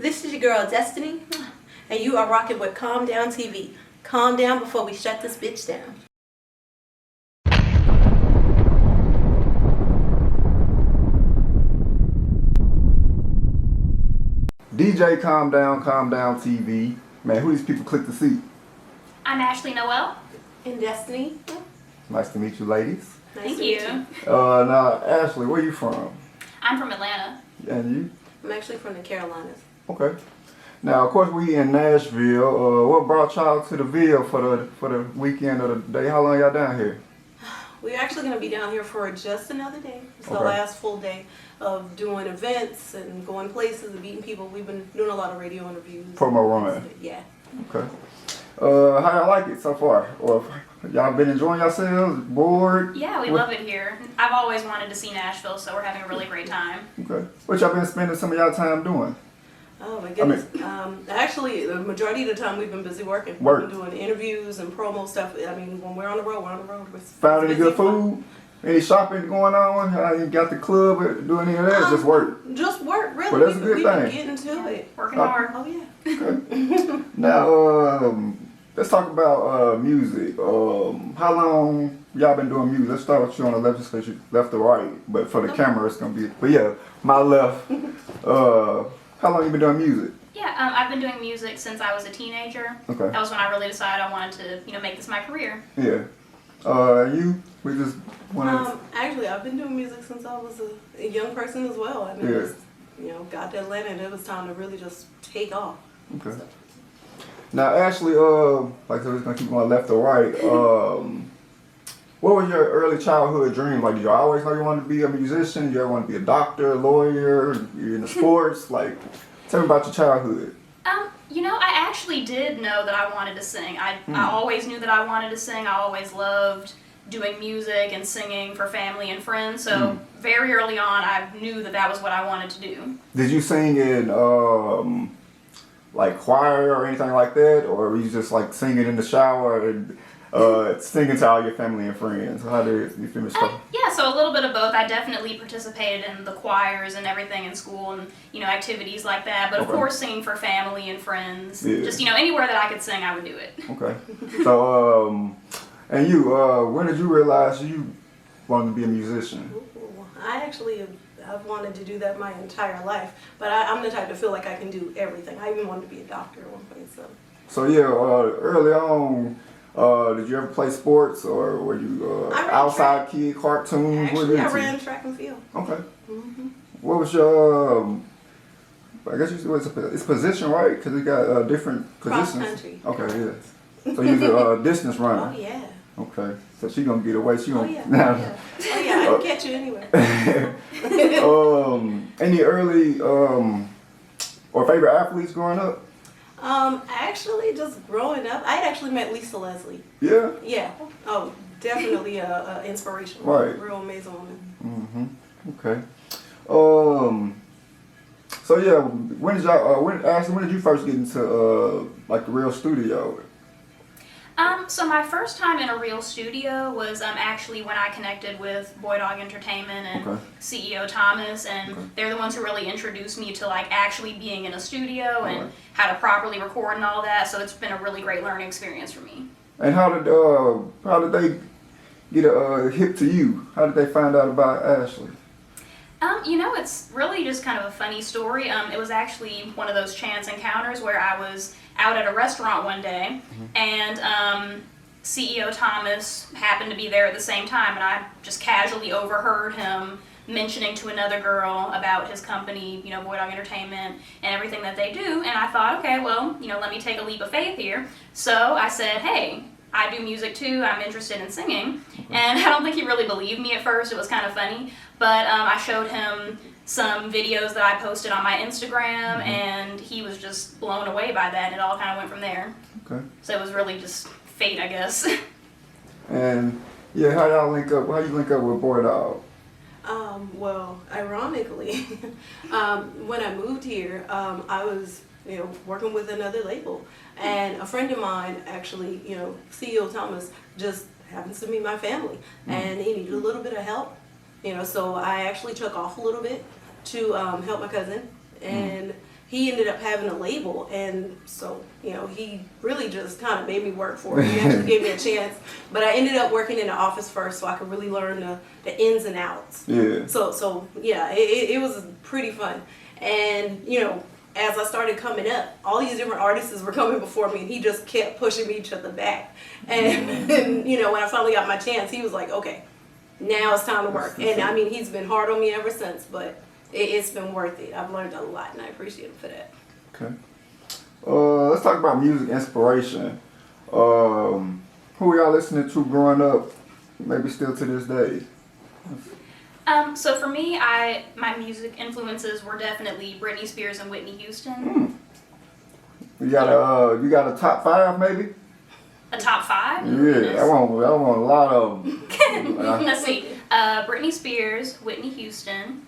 This is your girl Destiny, and you are rocking with Calm Down TV. Calm down before we shut this bitch down. DJ Calm Down TV. Man, who these people click to see? I'm Ashley Noelle. And Destiny. Nice to meet you, ladies. Thank you. Now, Ashley, where you from? I'm from Atlanta. And you? I'm actually from the Carolinas. Okay. Now, of course, we in Nashville. What brought y'all to the Ville for the weekend of the day? How long y'all down here? We're actually going to be down here for just another day. It's the Okay. last full day of doing events and going places and meeting people. We've been doing a lot of radio interviews. Promo run. Yeah. Okay. How y'all like it so far? Or y'all been enjoying yourselves? Bored? Yeah, we love it here. I've always wanted to see Nashville, so we're having a really great time. Okay. What y'all been spending some of y'all time doing? Oh my goodness. Actually, the majority of the time we've been busy working. Work. We've been doing interviews and promo stuff. I mean, when we're on the road, we're on the road. Found any good food? Any shopping going on? You got the club or doing any of that? Just work? Just work, really. Well, that's a good We've thing. been getting to it. Working hard. Oh, yeah. Okay. Now, let's talk about music. How long y'all been doing music? Let's start with you on the left, just because you left to right. But for the camera, it's going to be... But yeah, my left. How long you been doing music? Yeah, I've been doing music since I was a teenager. Okay. That was when I really decided I wanted to, make this my career. Yeah. You? We just want to... Actually, I've been doing music since I was a young person as well. I mean, Yeah. it was, got to Atlanta and it was time to really just take off. Okay. So. Now, Ashley, like I said, we're going to keep going left to right. What was your early childhood dream? Like, did you always know you wanted to be a musician? Did you ever want to be a doctor, a lawyer? You're in the sports? Like, tell me about your childhood. I actually did know that I wanted to sing. I always knew that I wanted to sing. I always loved doing music and singing for family and friends. So very early on, I knew that that was what I wanted to do. Did you sing in, like, choir or anything like that? Or were you just, like, singing in the shower and singing to all your family and friends? How did you finish? Yeah, so a little bit of both. I definitely participated in the choirs and everything in school and, activities like that. But of course, singing for family and friends. Yeah. Just, anywhere that I could sing, I would do it. Okay. So, and you, when did you realize you wanted to be a musician? I've wanted to do that my entire life, but I'm the type to feel like I can do everything. I even wanted to be a doctor at one point. So yeah, early on, did you ever play sports or were you outside kid, cartoons? Actually, I ran track and field. Okay. What was your? I guess it's position, right? Because you got different positions. Cross country. Okay, yes. So you're a distance runner. Oh yeah. Okay, so she gonna get away. She gonna. Oh yeah. I can catch you anywhere. Any early or favorite athletes growing up? Actually, just growing up, I had actually met Lisa Leslie. Yeah. Yeah. Oh, definitely a inspiration. Right. Real amazing woman. Okay. So yeah, Ashley, when did you first get into like the real studio? So my first time in a real studio was actually when I connected with Dog Entertainment and CEO Thomas, and they're the ones who really introduced me to like actually being in a studio and how to properly record and all that. So it's been a really great learning experience for me. And how did they get hip to you? How did they find out about Ashley? It's really just kind of a funny story. It was actually one of those chance encounters where I was out at a restaurant one day, and CEO Thomas happened to be there at the same time, and I just casually overheard him mentioning to another girl about his company, Dog Entertainment, and everything that they do, and I thought, okay, well, let me take a leap of faith here. So I said, hey, I do music too, I'm interested in singing. And I don't think he really believed me at first, it was kind of funny, but I showed him some videos that I posted on my Instagram, and he was just blown away by that, and it all kind of went from there. Okay. So it was really just fate, I guess. And yeah, how y'all link up? How you link up with Boy Dog? Well, ironically, when I moved here, I was working with another label, and a friend of mine actually, CEO Thomas, just happens to meet my family, and he needed a little bit of help, so I actually took off a little bit to help my cousin, and he ended up having a label, and so, you know, he really just kind of made me work for it. He actually gave me a chance, but I ended up working in the office first so I could really learn the ins and outs. Yeah. So yeah, it was pretty fun. And, you know, as I started coming up, all these different artists were coming before me, and he just kept pushing me to the back. And you know, when I finally got my chance, he was like, okay, now it's time to work. And I mean, he's been hard on me ever since, but it's been worth it. I've learned a lot, and I appreciate him for that. Okay. Let's talk about music inspiration. Who y'all listening to growing up? Maybe still to this day. So for me, my music influences were definitely Britney Spears and Whitney Houston. You got a top 5 maybe? A top 5? Yeah, I want a lot of them. Let's see. Britney Spears, Whitney Houston.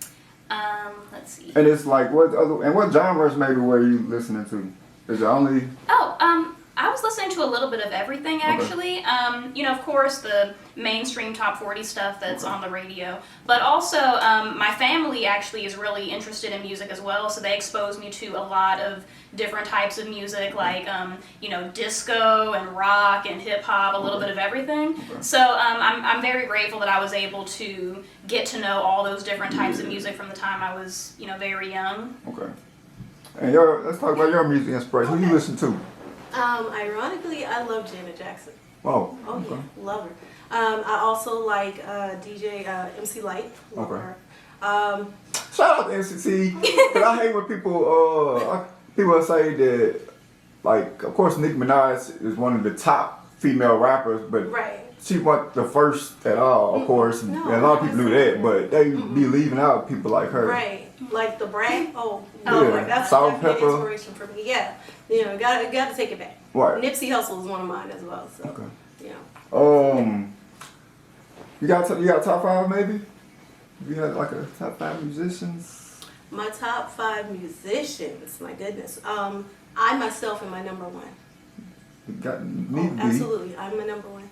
Let's see. And it's like what genres maybe were you listening to? Is it only? I was listening to a little bit of everything actually. Okay. You know, of course, the mainstream top 40 stuff that's on the radio, but also my family actually is really interested in music as well, so they exposed me to a lot of different types of music, like you know, disco and rock and hip hop, a little bit of everything. Okay. So I'm very grateful that I was able to get to know all those different types of music from the time I was, you know, very young. Okay. And let's talk about your music inspiration. Who you listen to? Ironically, I love Janet Jackson. Oh. Oh Okay. yeah, love her. I also like DJ MC Light. Love her. Shout out to MCT. Cause I hate when people say that, like, of course Nicki Minaj is one of the top female rappers, but right. She wasn't the first at all, of course. No, and a lot of people do that, but they be leaving out people like her. Right. Like the Brat. Yeah. Like, that's Salt and definitely pepper. inspiration for me. Yeah. You know, got to take it back. Right. Nipsey Hussle is one of mine as well. So. Okay. Yeah. You got top 5 maybe? You had like a top 5 musicians? My top 5 musicians. My goodness. I myself am my number 1. Absolutely, I'm my number 1.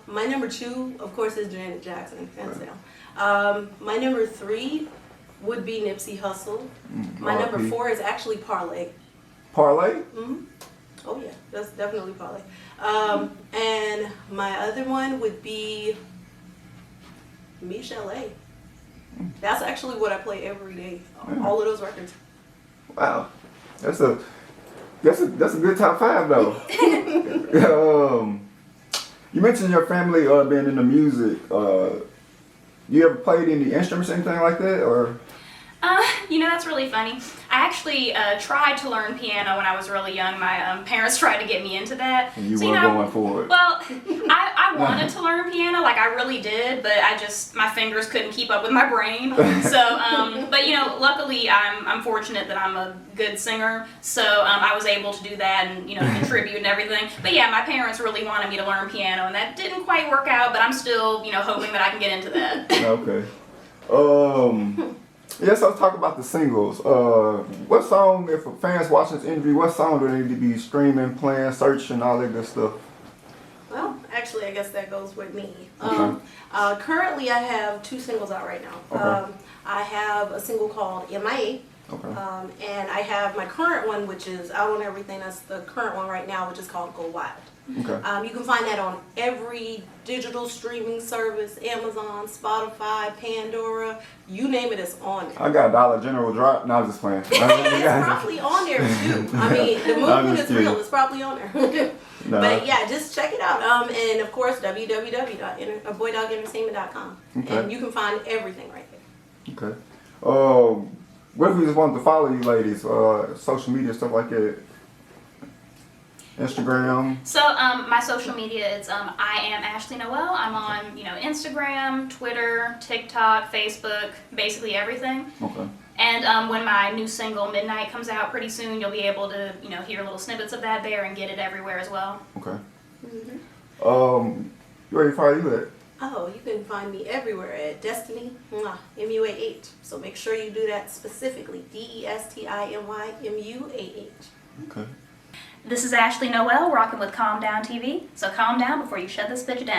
My number 2, of course, is Janet Jackson, hands down. My number 3 would be Nipsey Hussle. My number 4 is actually Parlay. Parlay? Mm-hmm. Oh yeah, that's definitely Parlay. And my other one would be Michelle A. That's actually what I play every day. All of those records. Wow, that's a good top 5 though. You mentioned your family being into music. You ever played any instruments, anything like that, or? You know, that's really funny. I actually tried to learn piano when I was really young. My parents tried to get me into that. And you weren't going for it. Well, I wanted to learn piano, like I really did, but my fingers couldn't keep up with my brain. So, but you know, luckily I'm fortunate that I'm a good singer, so I was able to do that and, you know, contribute and everything. But yeah, my parents really wanted me to learn piano, and that didn't quite work out, but I'm still, you know, hoping that I can get into that. Okay. Yes, let's talk about the singles. What song, if a fan's watching this interview, what song do they need to be streaming, playing, searching, all that good stuff? Well, actually, I guess that goes with me. Okay. Currently, I have 2 singles out right now. Okay. I have a single called MIA. Okay. And I have my current one, which is out on everything. That's the current one right now, which is called Go Wild. Okay. You can find that on every digital streaming service, Amazon, Spotify, Pandora, you name it, it's on there. I got Dollar General drop. No, I'm just playing. It's probably on there too. I mean, the movement is real. It's probably on there. No. But yeah, just check it out. And of course, www.boydogentertainment.com. Okay. And you can find everything right there. Okay. What if we just wanted to follow you ladies? Social media, stuff like that. Instagram. So my social media is I am Ashley Noelle. I'm on, you know, Instagram, Twitter, TikTok, Facebook, basically everything. Okay. And when my new single Midnight comes out pretty soon, you'll be able to, you know, hear little snippets of that there and get it everywhere as well. Okay. Where you find you at? Oh, you can find me everywhere at DestinyMuah, MUAH. So make sure you do that specifically, DESTINYMUAH. Okay. This is Ashley Noelle, rocking with Calm Down TV. So calm down before you shut this bitch down.